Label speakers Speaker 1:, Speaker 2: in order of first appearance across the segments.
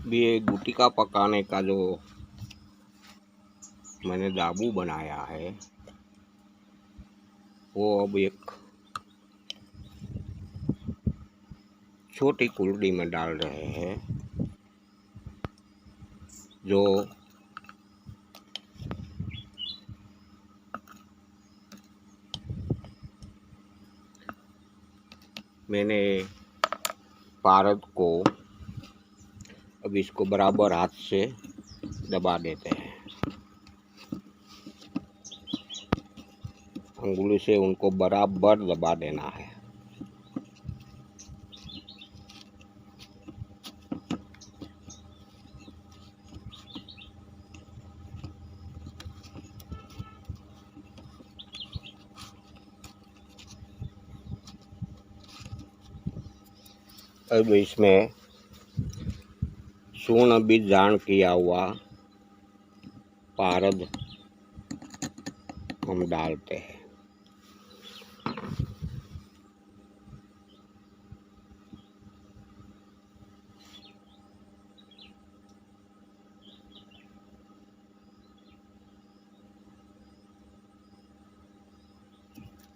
Speaker 1: ये गुटिका पकाने का जो मैंने दाबू बनाया है वो अब एक छोटी कुल्हड़ी में डाल रहे हैं, जो मैंने पारद को अब इसको बराबर हाथ से दबा देते हैं। अंगुली से उनको बराबर दबा देना है। अब इसमें सूर्ण बीज जान किया हुआ पारद हम डालते हैं।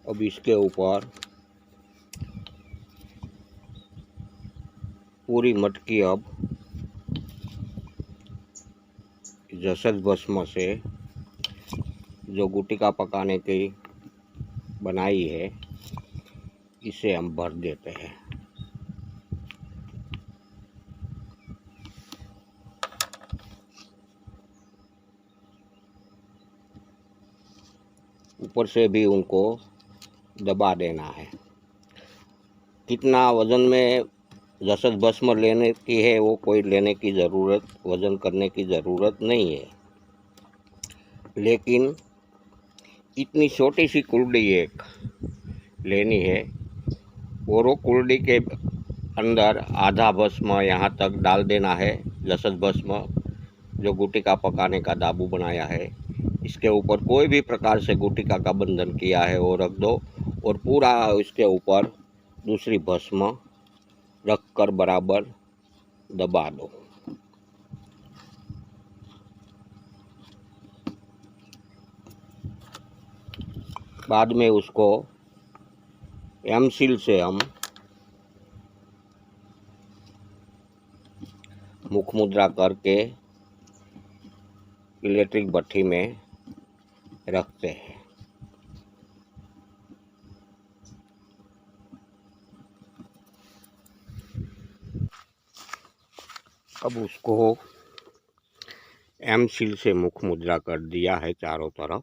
Speaker 1: अब इसके ऊपर पूरी मटकी अब जसत भस्म से जो गुटिका पकाने की बनाई है इसे हम भर देते हैं। ऊपर से भी उनको दबा देना है। कितना वज़न में जसत भस्म लेने की है वो कोई लेने की ज़रूरत, वज़न करने की ज़रूरत नहीं है, लेकिन इतनी छोटी सी कुल्हड़ी एक लेनी है और वो कुल्हड़ी के अंदर आधा भस्म यहाँ तक डाल देना है। जसत भस्म जो गुटिका पकाने का दाबू बनाया है इसके ऊपर कोई भी प्रकार से गुटिका का बंधन किया है वो रख दो और पूरा इसके ऊपर दूसरी भस्म रख कर बराबर दबा दो। बाद में उसको एमसील से हम मुख मुद्रा करके इलेक्ट्रिक भट्ठी में रखते हैं। अब उसको एमसील से मुख मुद्रा कर दिया है चारों तरफ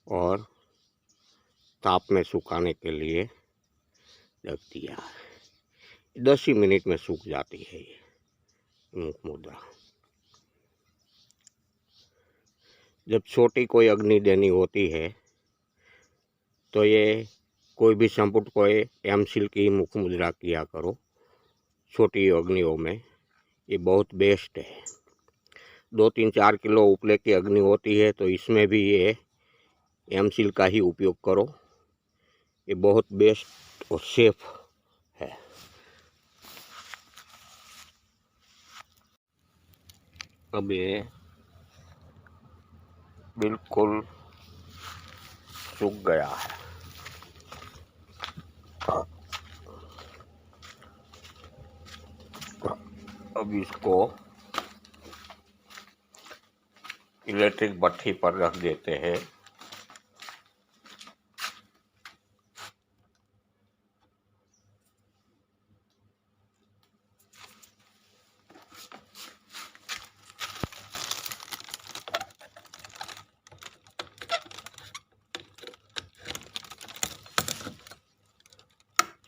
Speaker 1: और ताप में सुखाने के लिए रख दिया है। 10 ही मिनट में सूख जाती है ये मुख मुद्रा। जब छोटी कोई अग्नि देनी होती है तो ये कोई भी संपुट को एमसील की मुख मुद्रा किया करो। छोटी अग्नियों में ये बहुत बेस्ट है। 2-3-4 किलो उपले की अग्नि होती है तो इसमें भी ये एमसील का ही उपयोग करो। ये बहुत बेस्ट और सेफ है। अब ये बिल्कुल सूख गया है। अब इसको इलेक्ट्रिक भट्ठी पर रख देते हैं।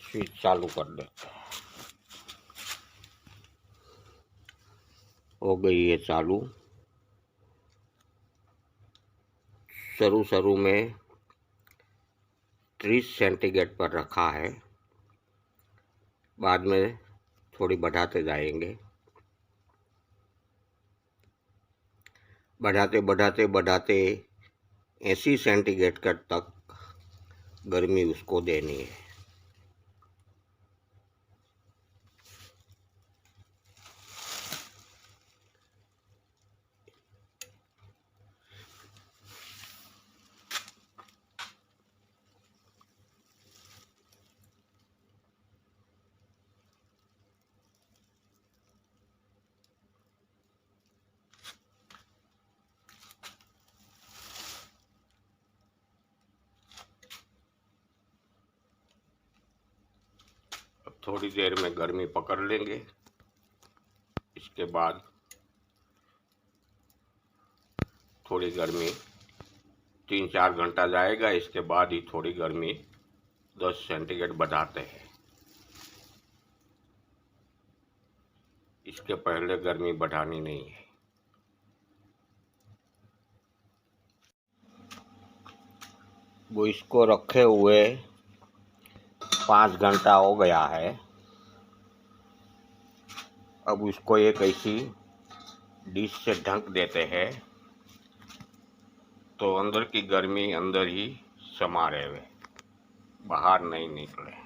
Speaker 1: स्विच चालू कर देते हैं। हो गई है चालू। शुरू में 30 सेंटीग्रेड पर रखा है, बाद में थोड़ी बढ़ाते जाएंगे। बढ़ाते 80 सेंटीग्रेड तक गर्मी उसको देनी है। थोड़ी देर में गर्मी पकड़ लेंगे। इसके बाद थोड़ी गर्मी 3-4 घंटा जाएगा। इसके बाद ही थोड़ी गर्मी 10 सेंटीग्रेड बढ़ाते हैं। इसके पहले गर्मी बढ़ानी नहीं है। वो इसको रखे हुए 5 घंटा हो गया है। अब उसको एक ऐसी डिश से ढक देते हैं तो अंदर की गर्मी अंदर ही समा रहे, बाहर नहीं निकले।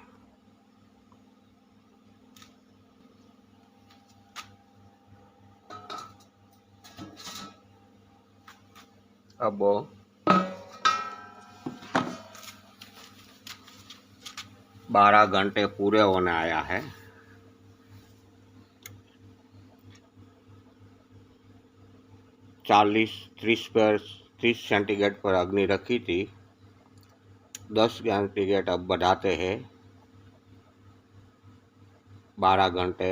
Speaker 1: अब 12 घंटे पूरे होने आया है। चालीस 30 सेंटीग्रेड पर अग्नि रखी थी। 10 सेंटीग्रेड अब बढ़ाते हैं 12 घंटे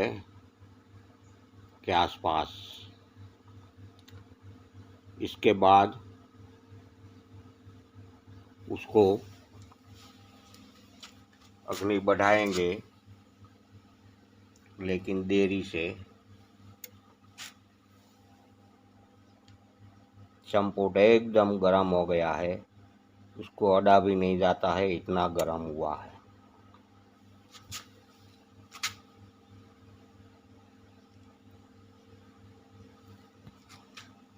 Speaker 1: के आसपास। इसके बाद उसको अग्नि बढ़ाएंगे, लेकिन देरी से। संपुट एकदम गर्म हो गया है, उसको अड़ा भी नहीं जाता है, इतना गर्म हुआ है।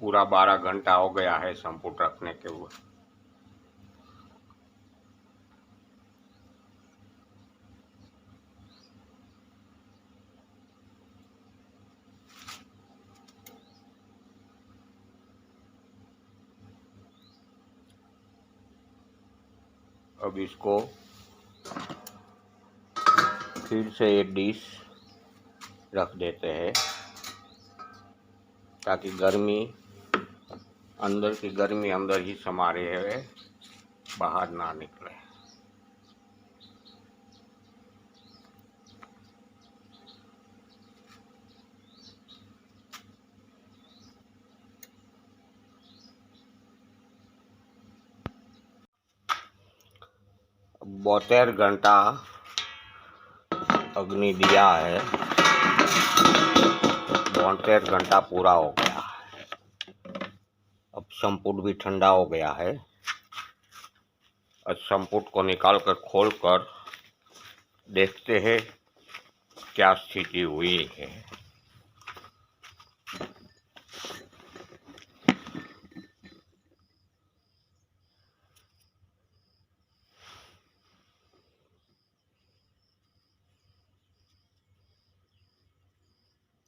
Speaker 1: पूरा 12 घंटा हो गया है संपुट रखने के हुए। अब इसको फिर से एक डिश रख देते हैं ताकि गर्मी अंदर की गर्मी अंदर ही समा रहे है, बाहर ना निकले। अब 72 घंटा अग्नि दिया है, 72 घंटा पूरा हो गया। अब संपुट भी ठंडा हो गया है। अब संपुट को निकाल कर खोल कर देखते हैं क्या स्थिति हुई है।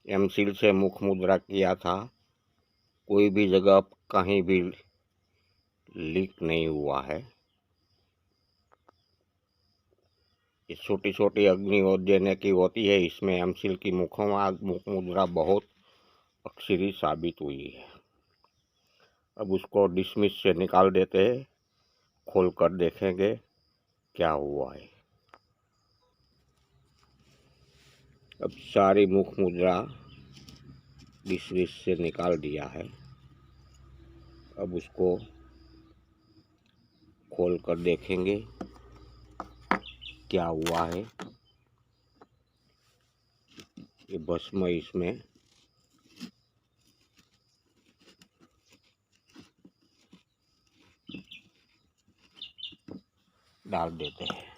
Speaker 1: एमसील से मुख मुद्रा किया था, कोई भी जगह कहीं भी लीक नहीं हुआ है। ये छोटी छोटी अग्नि देने की होती है, इसमें एमसील की मुख मुद्रा बहुत अक्षरी साबित हुई है। अब उसको डिसमिस से निकाल देते हैं, खोल कर देखेंगे क्या हुआ है। अब सारी मुख मुद्रा डिसमिस से निकाल दिया है। अब उसको खोल कर देखेंगे क्या हुआ है। ये भस्म इसमें डाल देते हैं।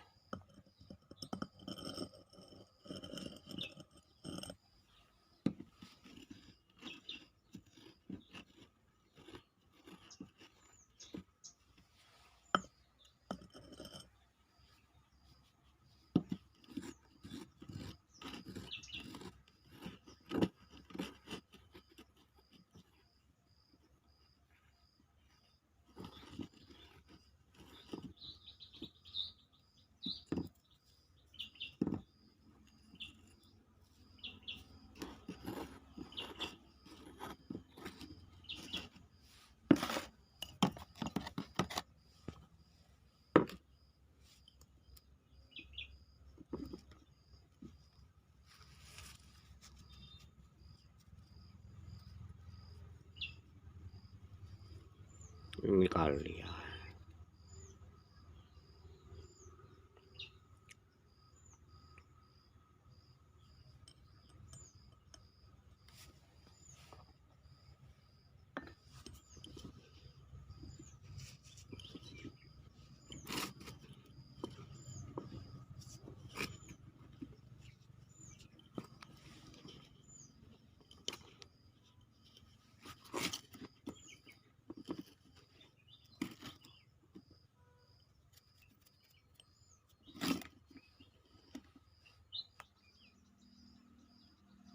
Speaker 1: निकाल लिया है।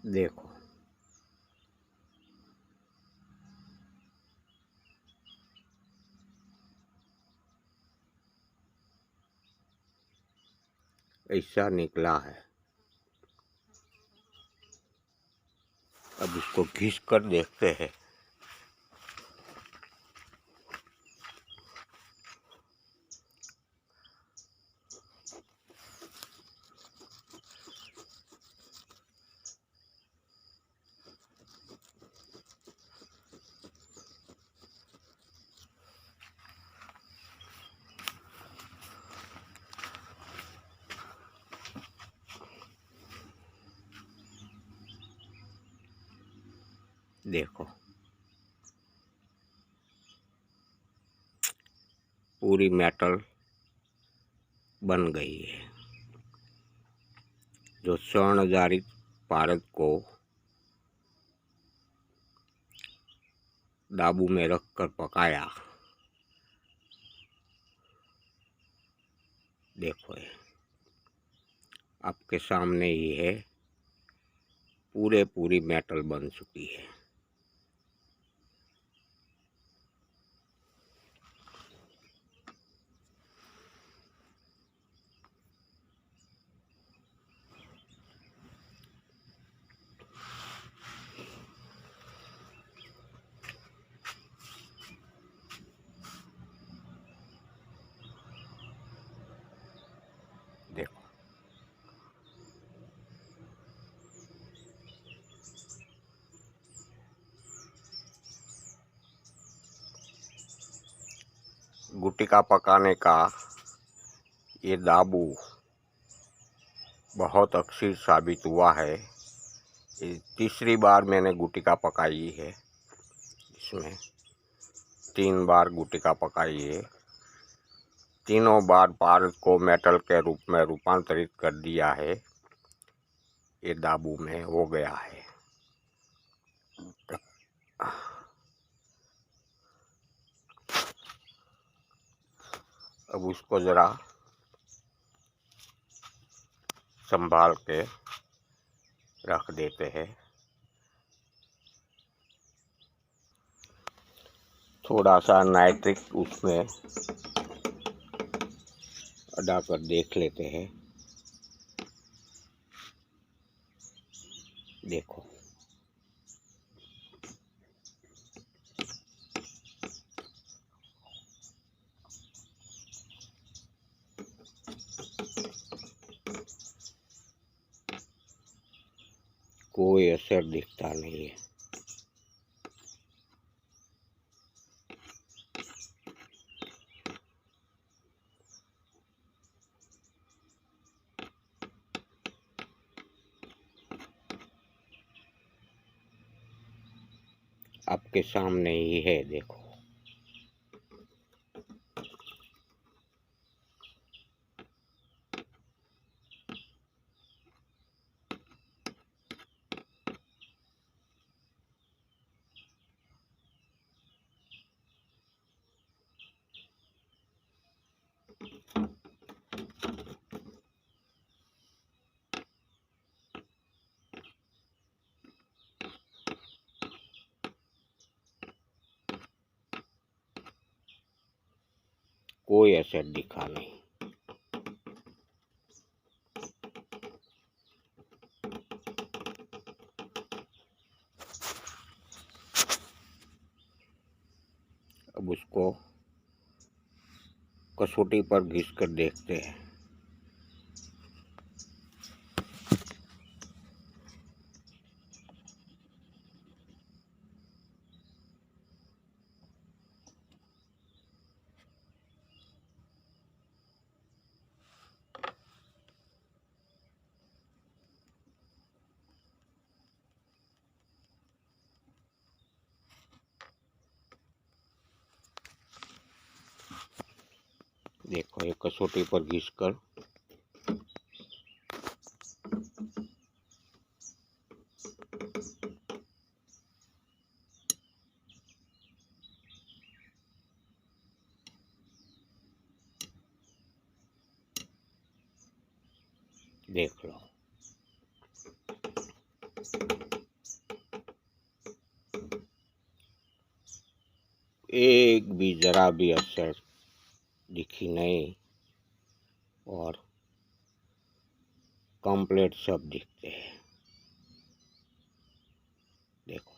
Speaker 1: देखो ऐसा निकला है। अब इसको घिस कर देखते हैं। देखो पूरी मेटल बन गई है। जो स्वर्ण आधारित पारद को दाबू में रखकर पकाया, देखो ये आपके सामने ही है। पूरी मेटल बन चुकी है। देखो गुटिका पकाने का ये दाबू बहुत अक्षीण साबित हुआ है। ये तीसरी बार मैंने गुटिका पकाई है। इसमें 3 बार गुटिका पकाई है। तीनों बार पारद को मेटल के रूप में रूपांतरित कर दिया है। ये दाबू में हो गया है। अब उसको ज़रा संभाल के रख देते हैं। थोड़ा सा नाइट्रिक उसमें डालकर देख लेते हैं। देखो कोई असर दिखता नहीं है। आपके सामने ही है, देखो। कोई असर दिखा नहीं। अब उसको कसौटी पर घिस कर देखते हैं। देखो ये कसौटी पर घिस कर देख लो। एक भी जरा भी असर दिखी नहीं और कंप्लीट सब दिखते हैं। देखो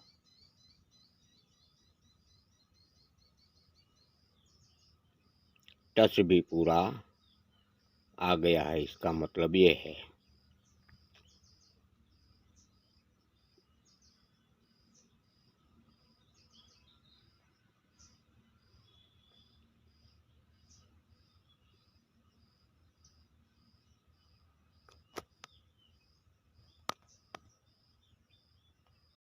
Speaker 1: टच भी पूरा आ गया है, इसका मतलब ये है।